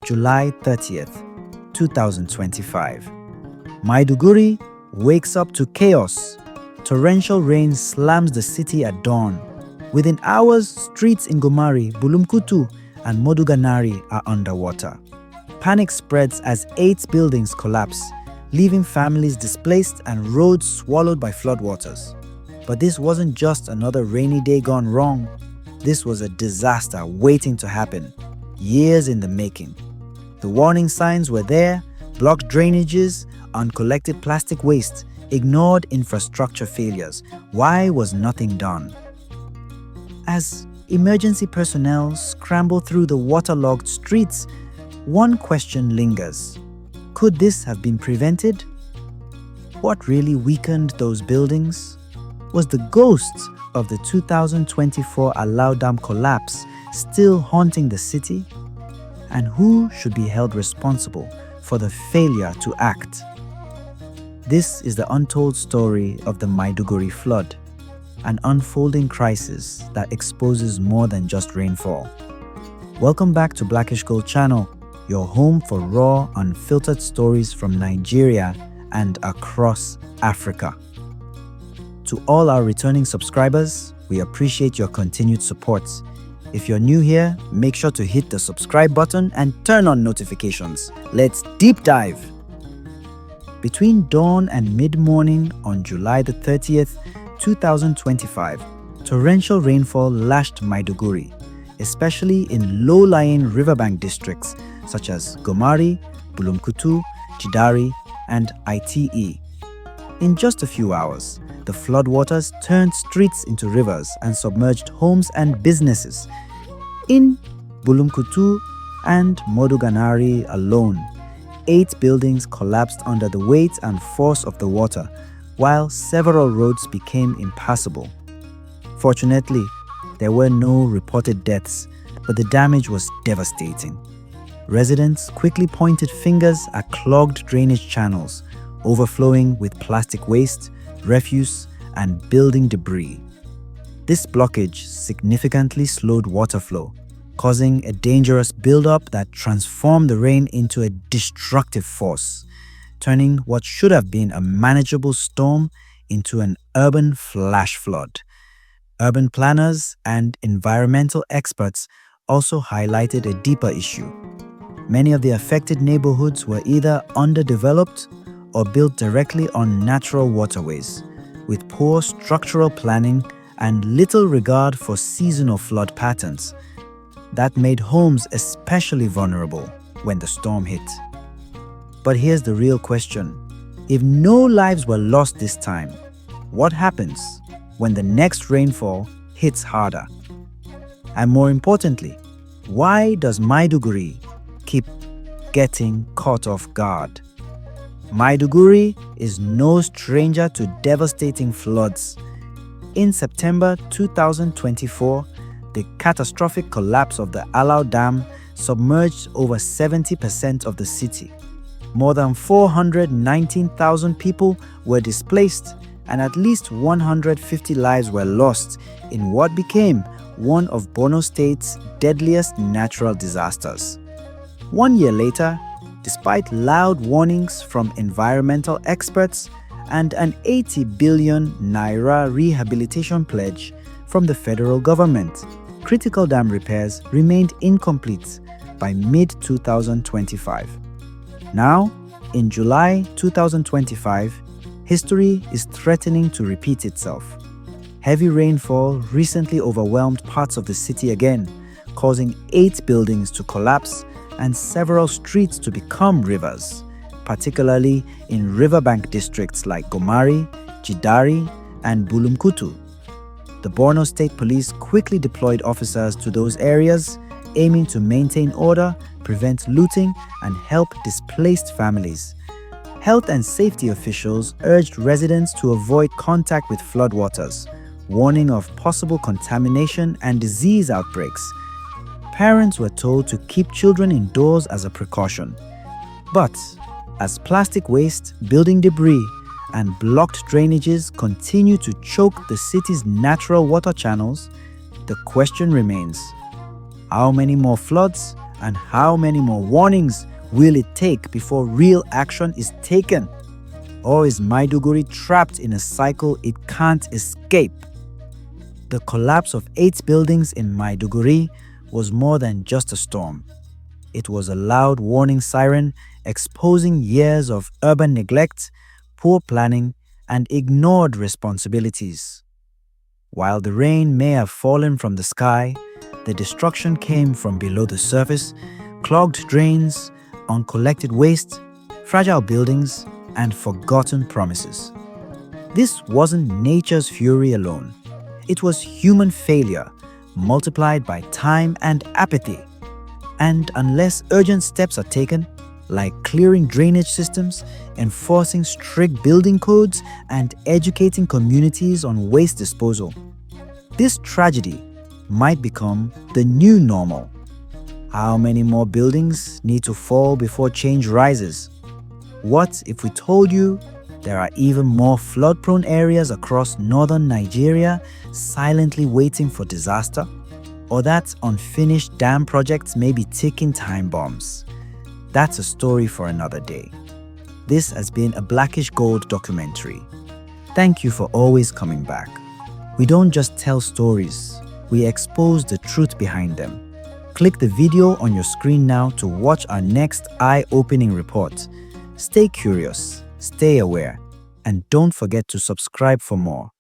July 30th, 2025. Maiduguri wakes up to chaos. Torrential rain slams the city at dawn. Within hours, streets in Gomari, Bulumkutu, and Moduganari are underwater. Panic spreads as 8 buildings collapse, leaving families displaced and roads swallowed by floodwaters. But this wasn't just another rainy day gone wrong. This was a disaster waiting to happen, years in the making. The warning signs were there: blocked drainages, uncollected plastic waste, ignored infrastructure failures. Why was nothing done? As emergency personnel scramble through the waterlogged streets, one question lingers. Could this have been prevented? What really weakened those buildings? Was the ghost of the 2024 Alau Dam collapse still haunting the city? And who should be held responsible for the failure to act? This is the untold story of the Maiduguri flood, an unfolding crisis that exposes more than just rainfall. Welcome back to Blackish Gold channel, your home for raw, unfiltered stories from Nigeria and across Africa. To all our returning subscribers, we appreciate your continued support. If you're new here, make sure to hit the subscribe button and turn on notifications. Let's deep dive. Between dawn and mid-morning on July the 30th, 2025, torrential rainfall lashed Maiduguri, especially in low-lying riverbank districts such as Gomari, Bulumkutu, Chidari, and ITE. In just a few hours, the floodwaters turned streets into rivers and submerged homes and businesses. In Bulumkutu and Moduganari alone, 8 buildings collapsed under the weight and force of the water, while several roads became impassable. Fortunately, there were no reported deaths, but the damage was devastating. Residents quickly pointed fingers at clogged drainage channels, overflowing with plastic waste, refuse, and building debris. This blockage significantly slowed water flow, causing a dangerous buildup that transformed the rain into a destructive force, turning what should have been a manageable storm into an urban flash flood. Urban planners and environmental experts also highlighted a deeper issue. Many of the affected neighborhoods were either underdeveloped or built directly on natural waterways, with poor structural planning and little regard for seasonal flood patterns. That made homes especially vulnerable when the storm hit. But here's the real question. If no lives were lost this time, what happens when the next rainfall hits harder? And more importantly, why does Maiduguri keep getting caught off guard? Maiduguri is no stranger to devastating floods. In September 2024, the catastrophic collapse of the Alau Dam submerged over 70% of the city. More than 419,000 people were displaced, and at least 150 lives were lost in what became one of Borno State's deadliest natural disasters. 1 year later, despite loud warnings from environmental experts and an 80 billion naira rehabilitation pledge from the federal government, critical dam repairs remained incomplete by mid-2025. Now, in July 2025, history is threatening to repeat itself. Heavy rainfall recently overwhelmed parts of the city again, causing 8 buildings to collapse and several streets to become rivers, particularly in riverbank districts like Gomari, Chidari, and Bulumkutu. The Borno State Police quickly deployed officers to those areas, aiming to maintain order, prevent looting, and help displaced families. Health and safety officials urged residents to avoid contact with floodwaters, warning of possible contamination and disease outbreaks. Parents were told to keep children indoors as a precaution. But as plastic waste, building debris, and blocked drainages continue to choke the city's natural water channels, the question remains: how many more floods And how many more warnings will it take before real action is taken? Or is Maiduguri trapped in a cycle it can't escape? The collapse of 8 buildings in Maiduguri was more than just a storm. It was a loud warning siren exposing years of urban neglect, poor planning, and ignored responsibilities. While the rain may have fallen from the sky, the destruction came from below the surface: clogged drains, uncollected waste, fragile buildings, and forgotten promises. This wasn't nature's fury alone. It was human failure, multiplied by time and apathy. And unless urgent steps are taken, like clearing drainage systems, enforcing strict building codes, and educating communities on waste disposal, this tragedy might become the new normal. How many more buildings need to fall before change rises? What if we told you there are even more flood-prone areas across northern Nigeria silently waiting for disaster? Or that unfinished dam projects may be ticking time bombs? That's a story for another day. This has been a Blackish Gold documentary. Thank you for always coming back. We don't just tell stories, we expose the truth behind them. Click the video on your screen now to watch our next eye-opening report. Stay curious, stay aware, and don't forget to subscribe for more.